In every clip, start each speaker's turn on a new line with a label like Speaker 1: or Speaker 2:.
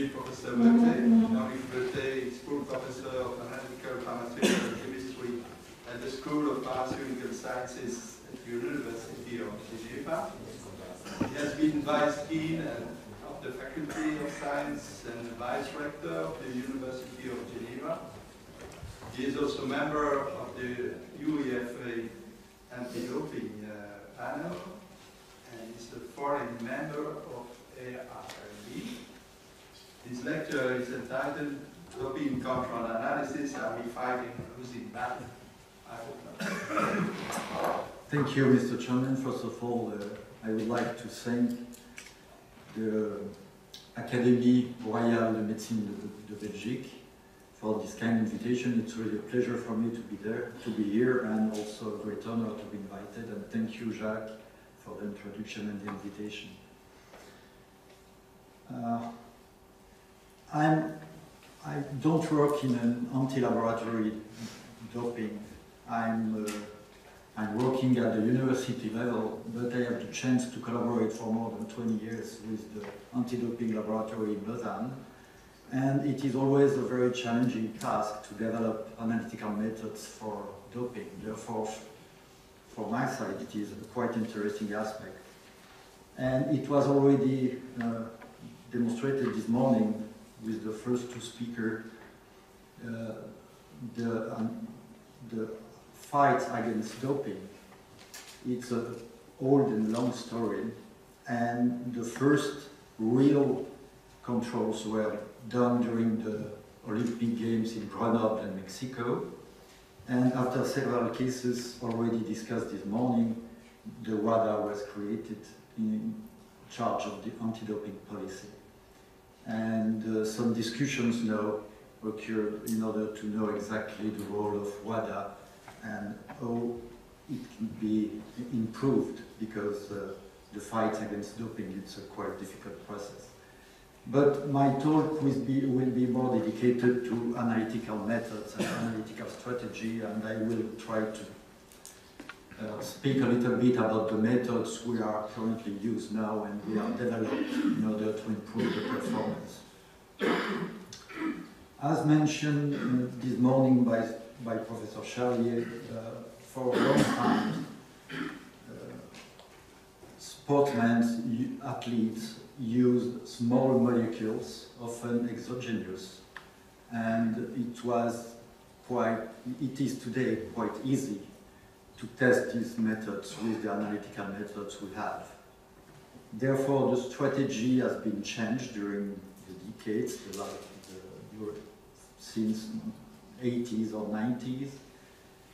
Speaker 1: meet Professor VEUTHEY. Jean-Luc VEUTHEY is full professor of analytical pharmaceutical chemistry at the School of Pharmaceutical Sciences at the University of Geneva. He has been Vice Dean of the Faculty of Science and Vice Rector of the University of Geneva. He is also a member of the UEFA anti-doping panel, and is a foreign member of ARB. His lecture is entitled Doping Control Analysis, Are We Fighting a Losing Battle? I hope not.
Speaker 2: Thank you, Mr. Chairman. First of all, I would like to thank the Académie Royale de Médecine de Belgique for this kind invitation. It's really a pleasure for me to be here, and also a great honor to be invited. And thank you, Jacques, for the introduction and the invitation. I don't work in an anti-laboratory doping. I'm working at the university level, but I have the chance to collaborate for more than 20 years with the anti-doping laboratory in Lausanne. And it is always a very challenging task to develop analytical methods for doping. Therefore, from my side, it is a quite interesting aspect. And it was already demonstrated this morning with the first two speakers, the fight against doping. It's an old and long story, and the first real controls were done during the Olympic Games in Grenoble and Mexico. And after several cases already discussed this morning, the WADA was created in charge of the anti-doping policy. And some discussions now occurred in order to know exactly the role of WADA and how it can be improved, because the fight against doping, it's a quite difficult process. But my talk will be more dedicated to analytical methods and analytical strategy, and I will try to speak a little bit about the methods we are currently used now and we are developed in order to improve the performance. As mentioned this morning by Professor Charlier, for a long time, sportsmen, athletes, used small molecules, often exogenous, and it is today quite easy to test these methods with the analytical methods we have. Therefore, the strategy has been changed during the decades, since 80s or 90s,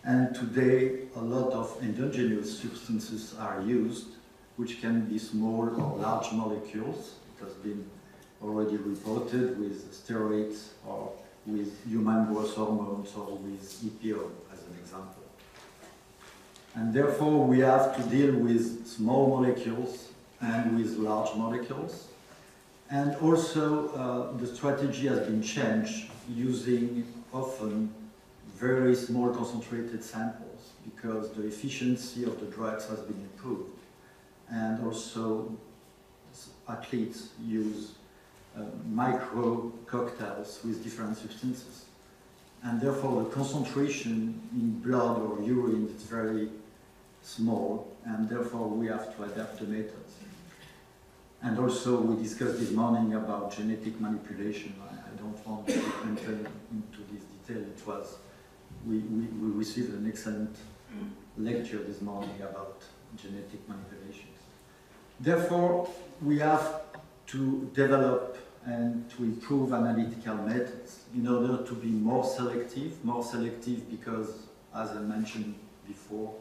Speaker 2: and today a lot of endogenous substances are used, which can be small or large molecules. It has been already reported with steroids or with human growth hormones or with EPO as an example. And therefore we have to deal with small molecules and with large molecules. And also the strategy has been changed, using often very small concentrated samples, because the efficiency of the drugs has been improved. And also athletes use micro cocktails with different substances. And therefore the concentration in blood or urine is very small, and therefore we have to adapt the methods. And also we discussed this morning about genetic manipulation. I don't want to enter into this detail. We received an excellent lecture this morning about genetic manipulations. Therefore, we have to develop and to improve analytical methods in order to be more selective because, as I mentioned before,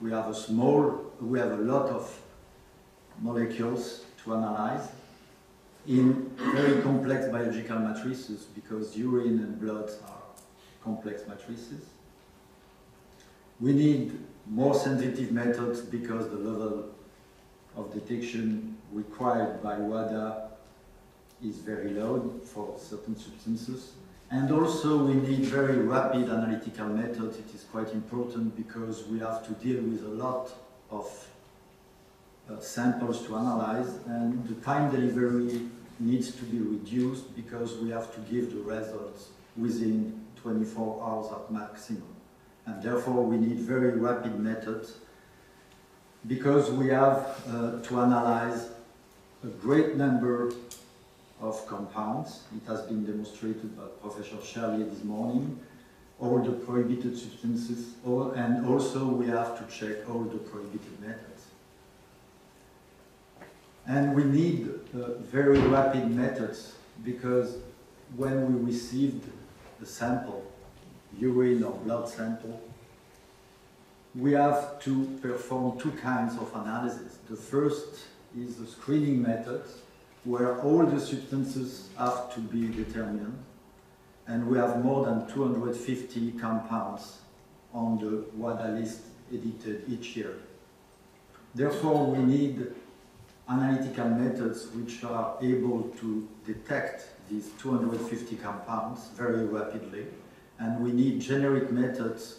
Speaker 2: we have a lot of molecules to analyze in very complex biological matrices, because urine and blood are complex matrices. We need more sensitive methods because the level of detection required by WADA is very low for certain substances. And also we need very rapid analytical methods. It is quite important because we have to deal with a lot of samples to analyze, and the time delivery needs to be reduced because we have to give the results within 24 hours at maximum. And therefore we need very rapid methods because we have to analyze a great number of compounds. It has been demonstrated by Professor Charlier this morning, all the prohibited substances, and also we have to check all the prohibited methods. And we need very rapid methods because when we received the sample, urine or blood sample, we have to perform two kinds of analysis. The first is the screening method, where all the substances have to be determined, and we have more than 250 compounds on the WADA list edited each year. Therefore, we need analytical methods which are able to detect these 250 compounds very rapidly, and we need generic methods,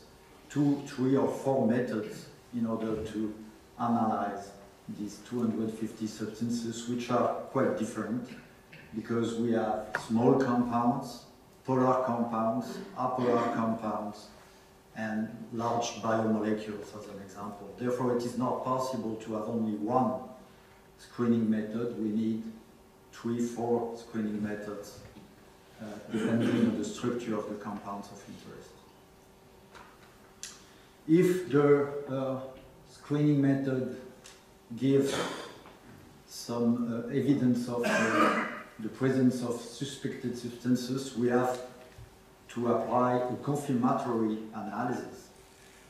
Speaker 2: 2, 3, or 4 methods in order to analyze these 250 substances, which are quite different because we have small compounds, polar compounds, apolar compounds, and large biomolecules as an example. Therefore, it is not possible to have only one screening method. We need 3, 4 screening methods depending on the structure of the compounds of interest. If the screening method gives some evidence of the presence of suspected substances, we have to apply a confirmatory analysis.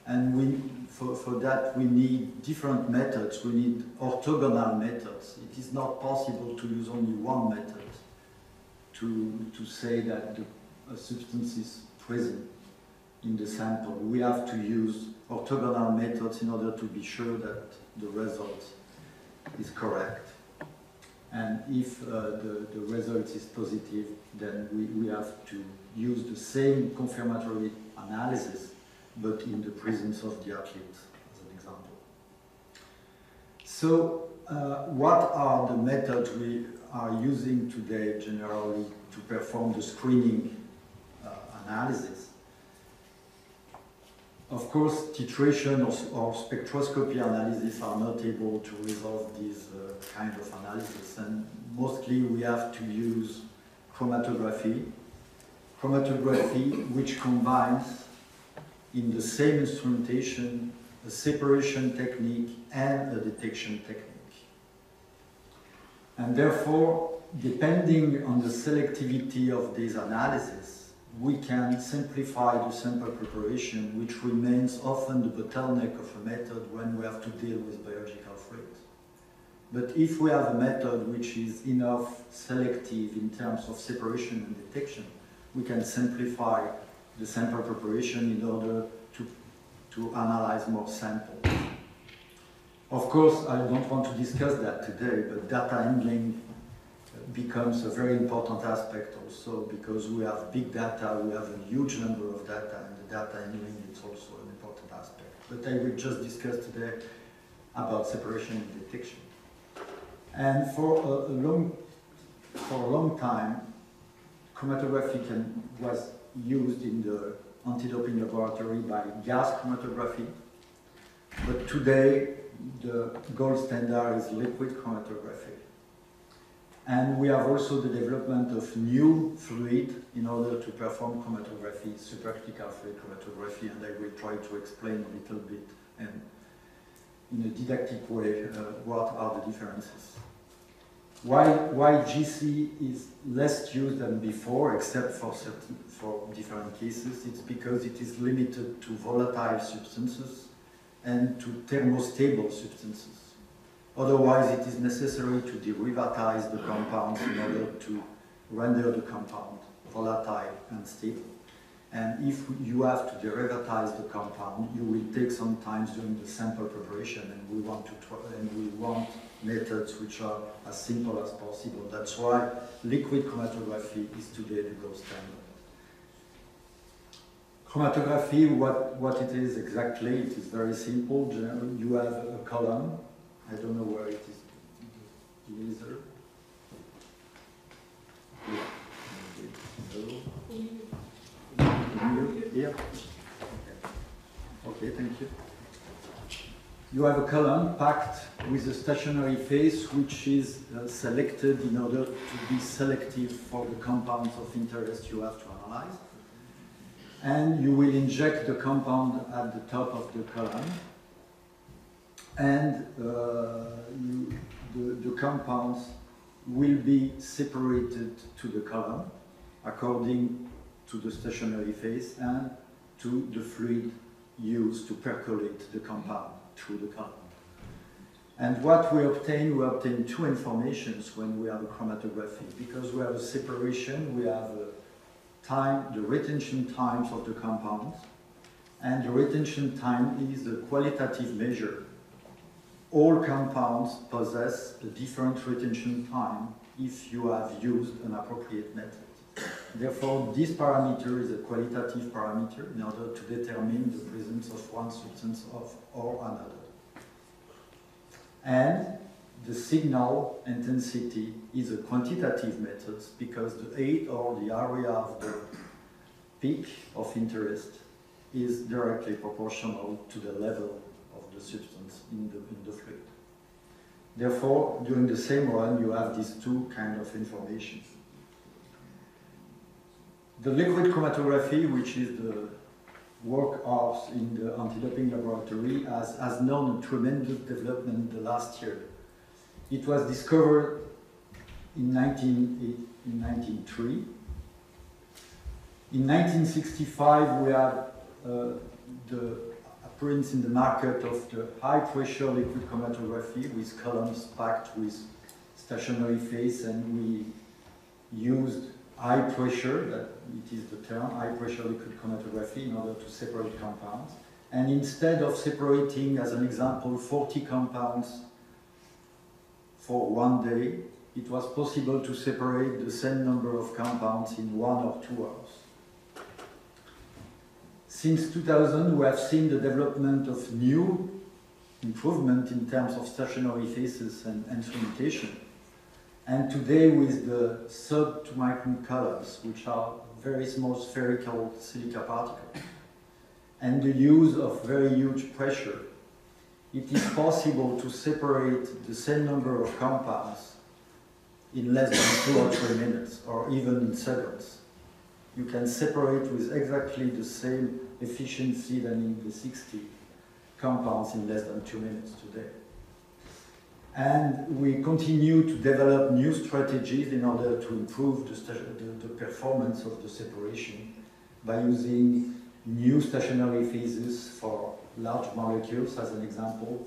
Speaker 2: And for that we need different methods, we need orthogonal methods. It is not possible to use only one method to say that a substance is present in the sample. We have to use orthogonal methods in order to be sure that the result is correct. And if the result is positive, then we have to use the same confirmatory analysis, but in the presence of the athlete, as an example. So, what are the methods we are using today generally to perform the screening analysis? Of course, titration or spectroscopy analysis are not able to resolve this kind of analysis, and mostly we have to use chromatography. Chromatography, which combines in the same instrumentation a separation technique and a detection technique. And therefore, depending on the selectivity of this analysis, we can simplify the sample preparation, which remains often the bottleneck of a method when we have to deal with biological fluids. But if we have a method which is enough selective in terms of separation and detection, we can simplify the sample preparation in order to analyze more samples. Of course, I don't want to discuss that today, but data handling becomes a very important aspect also, because we have big data, we have a huge number of data, and the data handling is also an important aspect. But I will just discuss today about separation and detection. And for a long time, chromatography was used in the anti-doping laboratory by gas chromatography, but today the gold standard is liquid chromatography. And we have also the development of new fluid in order to perform chromatography, supercritical fluid chromatography, and I will try to explain a little bit and in a didactic way what are the differences. Why GC is less used than before, except for different cases? It's because it is limited to volatile substances and to thermostable substances. Otherwise, it is necessary to derivatize the compounds in order to render the compound volatile and stable. And if you have to derivatize the compound, you will take some time during the sample preparation, and we want methods which are as simple as possible. That's why liquid chromatography is today the gold standard. Chromatography, what it is exactly, it is very simple. Generally, you have a column. I don't know where it is. Laser. Okay, thank you. You have a column packed with a stationary phase which is selected in order to be selective for the compounds of interest you have to analyze. And you will inject the compound at the top of the column. And the compounds will be separated to the column according to the stationary phase and to the fluid used to percolate the compound through the column. And what we obtain two informations when we have a chromatography. Because we have a separation, we have a time, the retention times of the compounds, and the retention time is a qualitative measure. All compounds possess a different retention time if you have used an appropriate method. Therefore, this parameter is a qualitative parameter in order to determine the presence of one substance or another. And the signal intensity is a quantitative method because the height or the area of the peak of interest is directly proportional to the level of the substance in the fluid. Therefore, during the same run, you have these two kinds of information. The liquid chromatography, which is the workhorse in the anti-doping laboratory, has known a tremendous development the last year. It was discovered in 1903. In 1965, we had the appearance in the market of the high-pressure liquid chromatography with columns packed with stationary phase, and we used high pressure, that it is the term, high pressure liquid chromatography in order to separate compounds. And instead of separating, as an example, 40 compounds for one day, it was possible to separate the same number of compounds in 1 or 2 hours. Since 2000, we have seen the development of new improvement in terms of stationary phases and instrumentation. And today, with the sub-2 micron columns, which are very small spherical silica particles, and the use of very huge pressure, it is possible to separate the same number of compounds in less than 2 or 3 minutes, or even in seconds. You can separate with exactly the same efficiency than in the 60 compounds in less than 2 minutes today. And we continue to develop new strategies in order to improve the performance of the separation by using new stationary phases for large molecules, as an example,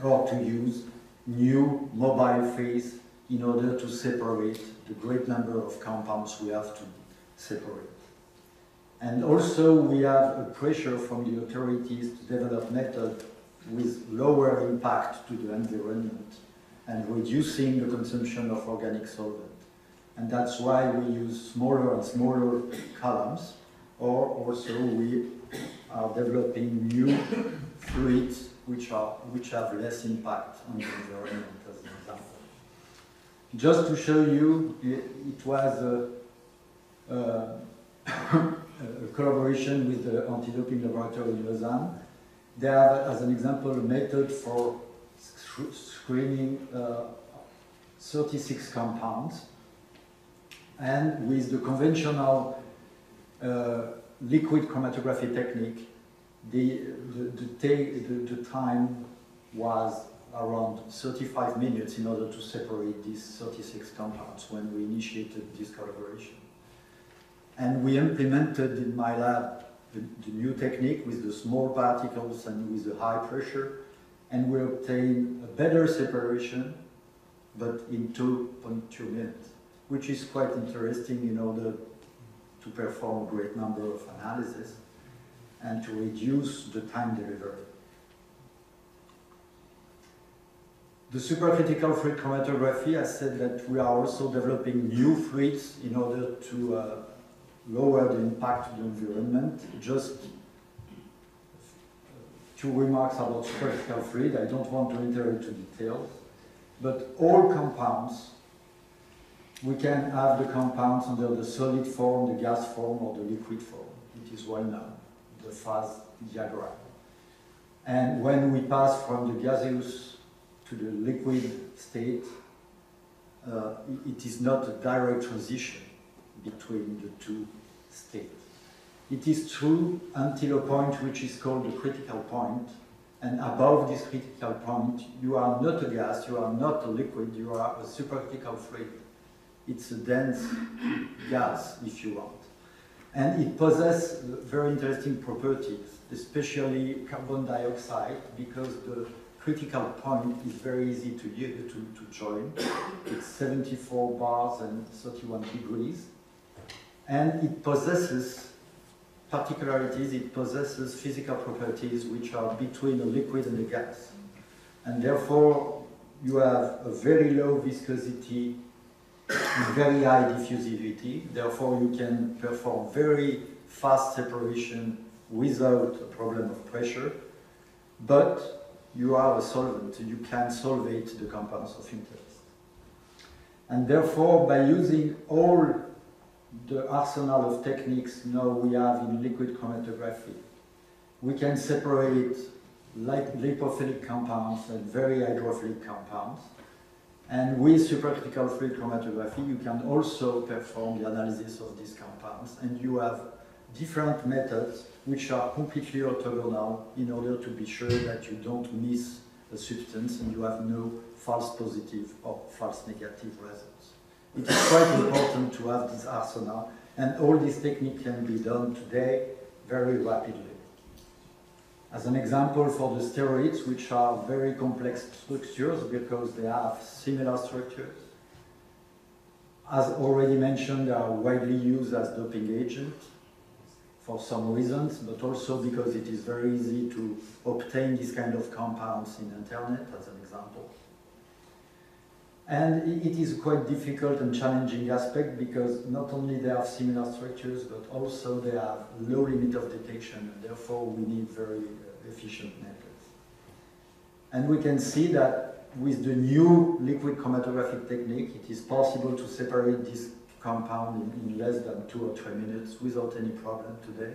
Speaker 2: or to use new mobile phase in order to separate the great number of compounds we have to separate. And also we have a pressure from the authorities to develop methods with lower impact to the environment and reducing the consumption of organic solvent. And that's why we use smaller and smaller columns, or also we are developing new fluids which have less impact on the environment, as an example. Just to show you, it was a collaboration with the anti-doping laboratory in Lausanne. They have, as an example, a method for screening 36 compounds. And with the conventional liquid chromatography technique, the time was around 35 minutes in order to separate these 36 compounds when we initiated this collaboration. And we implemented in my lab the new technique with the small particles and with the high pressure, and we obtained a better separation, but in 2.2 minutes, which is quite interesting in order to perform a great number of analyses and to reduce the time delivery. The supercritical fluid chromatography has said that we are also developing new fluids in order to lower the impact to the environment. Just 2 remarks about supercritical fluid. I don't want to enter into details, but all compounds, we can have the compounds under the solid form, the gas form, or the liquid form. It is well known, the phase diagram. And when we pass from the gaseous to the liquid state, it is not a direct transition between the two states. It is true until a point which is called the critical point, and above this critical point, you are not a gas, you are not a liquid, you are a supercritical fluid. It's a dense gas, if you want. And it possesses very interesting properties, especially carbon dioxide, because the critical point is very easy to join. It's 74 bars and 31 degrees. And it possesses particularities, it possesses physical properties which are between a liquid and a gas. And therefore, you have a very low viscosity, very high diffusivity. Therefore, you can perform very fast separation without a problem of pressure. But you are a solvent, you can solvate the compounds of interest. And therefore, by using all the arsenal of techniques now we have in liquid chromatography, we can separate lipophilic compounds and very hydrophilic compounds. And with supercritical fluid chromatography, you can also perform the analysis of these compounds. And you have different methods which are completely orthogonal in order to be sure that you don't miss a substance and you have no false positive or false negative results. It is quite important to have this arsenal, and all this technique can be done today very rapidly. As an example, for the steroids, which are very complex structures because they have similar structures, as already mentioned, they are widely used as doping agents for some reasons, but also because it is very easy to obtain this kind of compounds in the internet, as an example. And it is quite difficult and challenging aspect because not only they have similar structures, but also they have low limit of detection, and therefore we need very efficient methods. And we can see that with the new liquid chromatographic technique, it is possible to separate this compound in less than 2 or 3 minutes without any problem today.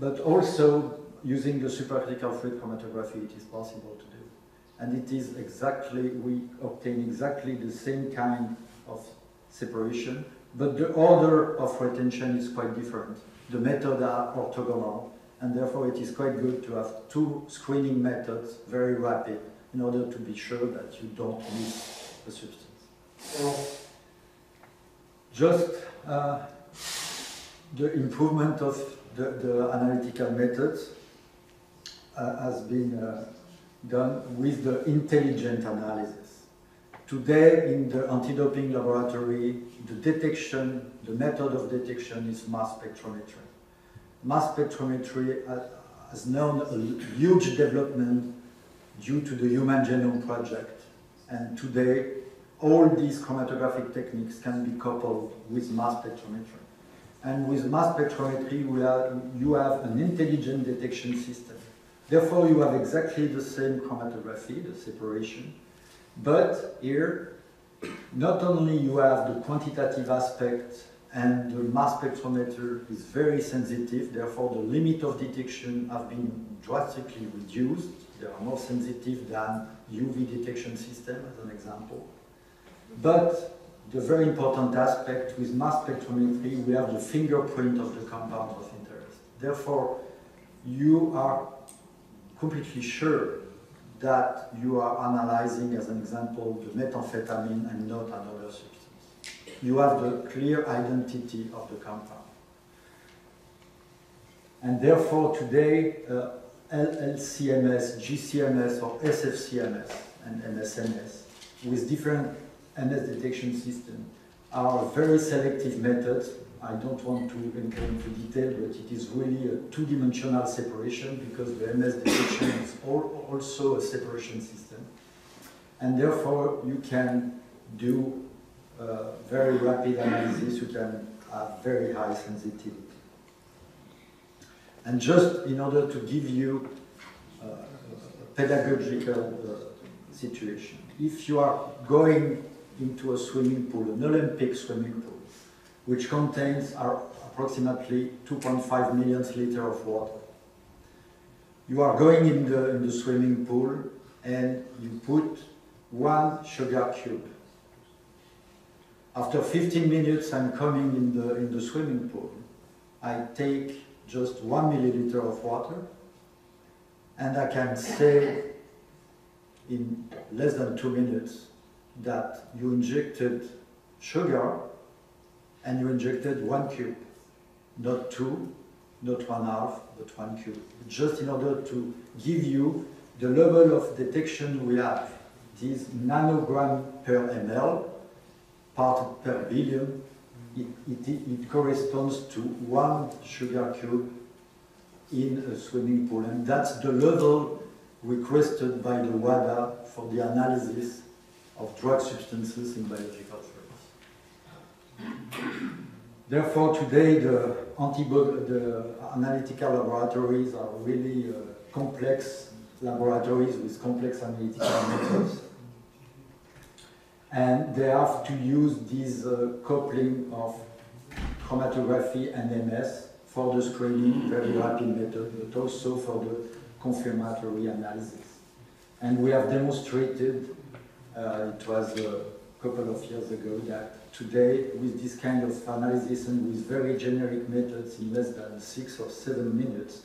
Speaker 2: But also, using the supercritical fluid chromatography, it is possible to do. And it is exactly, we obtain exactly the same kind of separation, but the order of retention is quite different. The methods are orthogonal, and therefore it is quite good to have 2 screening methods, very rapid, in order to be sure that you don't miss the substance. Just the improvement of the analytical methods has been done with the intelligent analysis. Today, in the anti-doping laboratory, the method of detection is mass spectrometry. Mass spectrometry has known a huge development due to the Human Genome Project. And today, all these chromatographic techniques can be coupled with mass spectrometry. And with mass spectrometry, you have an intelligent detection system. Therefore, you have exactly the same chromatography, the separation, but here, not only you have the quantitative aspect and the mass spectrometer is very sensitive, therefore the limit of detection have been drastically reduced. They are more sensitive than UV detection system, as an example. But the very important aspect with mass spectrometry, we have the fingerprint of the compound of interest. Therefore, you are completely sure that you are analyzing, as an example, the methamphetamine and not another substance. You have the clear identity of the compound. And therefore, today, LC-MS, GC-MS, or SFC-MS, and MSMS, with different MS detection systems, are very selective methods. I don't want to enter into detail, but it is really a 2-dimensional separation because the MS detection is also a separation system. And therefore, you can do very rapid analysis, you can have very high sensitivity. And just in order to give you a pedagogical situation, if you are going into a swimming pool, an Olympic swimming pool, which contains approximately 2.5 million liters of water. You are going in the swimming pool and you put 1 sugar cube. After 15 minutes I'm coming in the swimming pool. I take just 1 milliliter of water and I can say in less than 2 minutes that you injected sugar and you injected 1 cube, not 2, not 1/2, but 1 cube. Just in order to give you the level of detection we have. It is nanogram per ml, part per billion. It corresponds to 1 sugar cube in a swimming pool. And that's the level requested by the WADA for the analysis of drug substances in biological drugs. Therefore, today the analytical laboratories are really complex laboratories with complex analytical methods. And they have to use this coupling of chromatography and MS for the screening, very rapid method, but also for the confirmatory analysis. And we have demonstrated, it was a couple of years ago, that today, with this kind of analysis and with very generic methods in less than 6 or 7 minutes,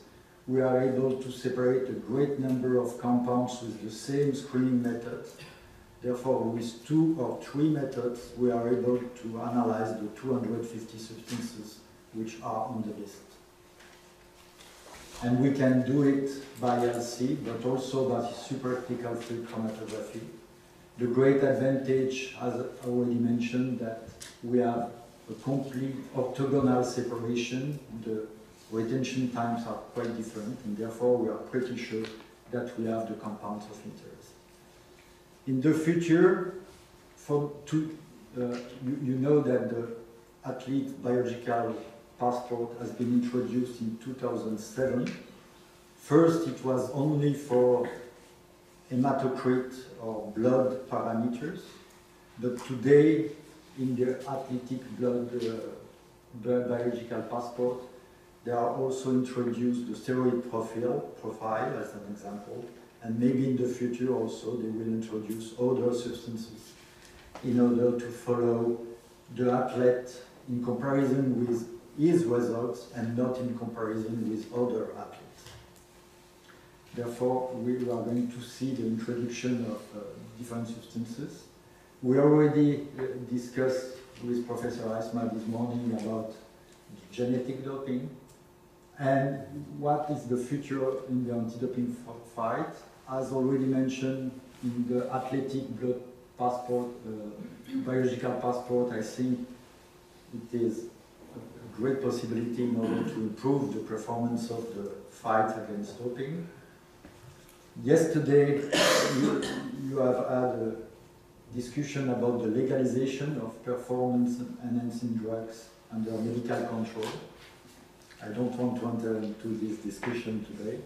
Speaker 2: we are able to separate a great number of compounds with the same screening methods. Therefore, with 2 or 3 methods, we are able to analyze the 250 substances which are on the list. And we can do it by LC, but also by supercritical field chromatography. The great advantage, as I already mentioned, that we have a complete orthogonal separation. The retention times are quite different, and therefore we are pretty sure that we have the compounds of interest. In the future, you know that the athlete biological passport has been introduced in 2007. First, it was only for hematocrit or blood parameters, but today, in the athletic blood biological passport, they are also introduced the steroid profile as an example, and maybe in the future also they will introduce other substances in order to follow the athlete in comparison with his results and not in comparison with other athletes. Therefore, we are going to see the introduction of different substances. We already discussed with Professor Eisma this morning about genetic doping and what is the future in the anti-doping fight. As already mentioned, in the athletic blood passport, biological passport, I think it is a great possibility in order to improve the performance of the fight against doping. Yesterday, you have had a discussion about the legalization of performance-enhancing drugs under medical control. I don't want to enter into this discussion today.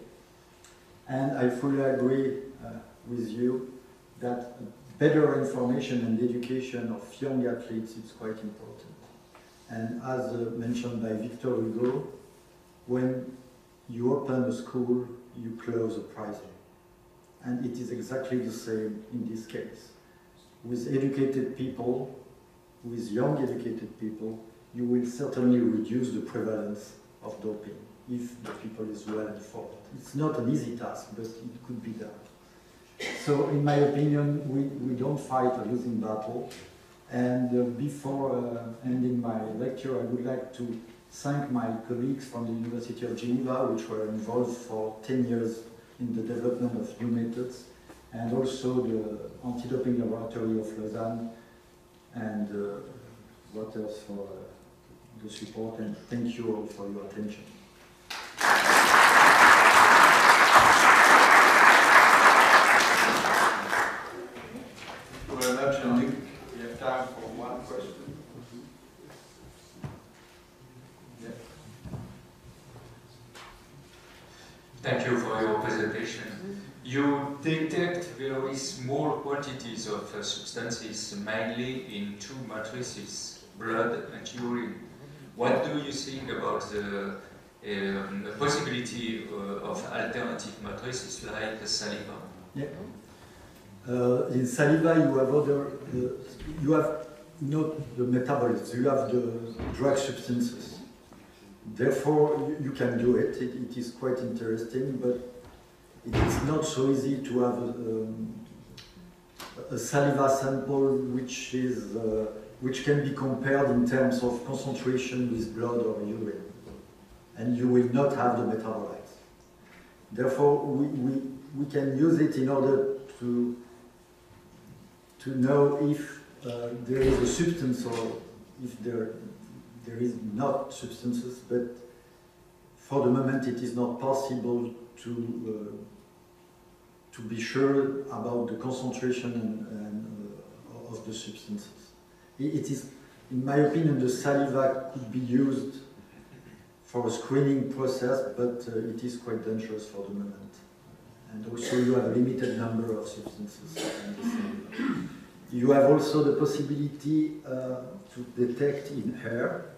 Speaker 2: And I fully agree with you that better information and education of young athletes is quite important. And as mentioned by Victor Hugo, when you open a school, you close a prison. And it is exactly the same in this case. With educated people, with young educated people, you will certainly reduce the prevalence of doping if the people is well informed. It's not an easy task, but it could be done. So in my opinion, we don't fight a losing battle. And before ending my lecture, I would like to thank my colleagues from the University of Geneva, which were involved for 10 years in the development of new methods, and also the anti-doping laboratory of Lausanne, and what else for the support, and thank you all for your attention.
Speaker 1: Thank you very much, Jean-Luc. We have time for one question. Yeah.
Speaker 3: Thank you for your presentation. You detect very small quantities of substances, mainly in 2 matrices, blood and urine. What do you think about the a possibility of alternative matrices like saliva.
Speaker 2: Yeah. In saliva, you have other, you have not the metabolites, you have the drug substances. Therefore, you can do it. It is quite interesting, but it is not so easy to have a saliva sample which can be compared in terms of concentration with blood or urine, and you will not have the metabolites. Therefore, we can use it in order to know if there is a substance or if there is not substances, but for the moment it is not possible to be sure about the concentration of the substances. It is, in my opinion, the saliva could be used for a screening process, but it is quite dangerous for the moment. And also you have a limited number of substances in the saliva. You have also the possibility to detect in hair.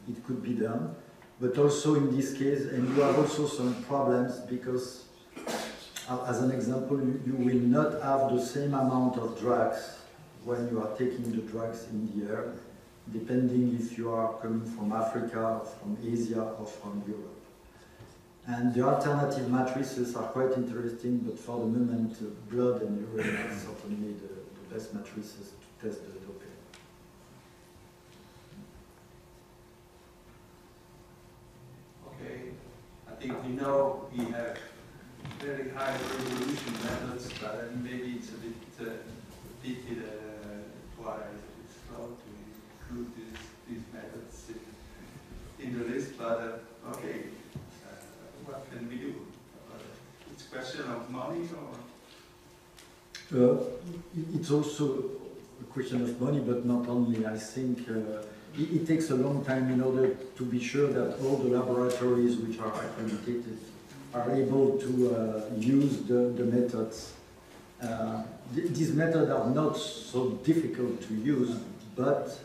Speaker 2: It could be done, but also in this case, and you have also some problems because, as an example, you will not have the same amount of drugs when you are taking the drugs in the air, depending if you are coming from Africa, or from Asia, or from Europe. And the alternative matrices are quite interesting, but for the moment, blood and urine are certainly the best matrices to test the doping.
Speaker 1: Okay, I think we know we have very high resolution methods, but maybe it's a bit pity why it's slow to include these methods in the list, but okay, what can we do? It's a question of money or?
Speaker 2: It's also a question of money, but not only. I think it takes a long time in order to be sure that all the laboratories which are accredited are able to use the methods. These methods are not so difficult to use, but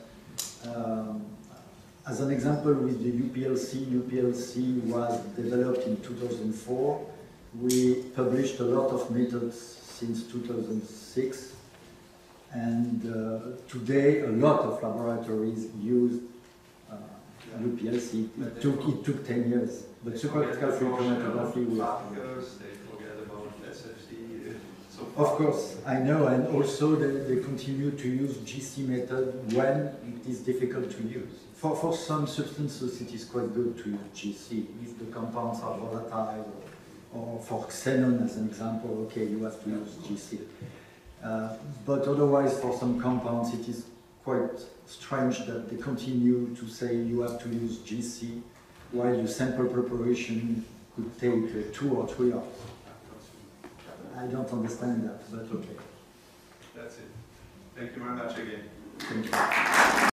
Speaker 2: as an example with the UPLC was developed in 2004. We published a lot of methods since 2006, and today a lot of laboratories use UPLC. It took 10 years, but supercritical flow chromatography was.
Speaker 1: They forget about SFC.
Speaker 2: Of course, I know, and also they continue to use GC method when it is difficult to use. For some substances, it is quite good to use GC if the compounds are volatile. Or for xenon, as an example, okay, you have to use GC. But otherwise, for some compounds, it is quite strange that they continue to say you have to use GC, while your sample preparation could take 2 or 3 hours. I don't understand that, but okay.
Speaker 1: That's it. Thank you very much again.
Speaker 2: Thank you.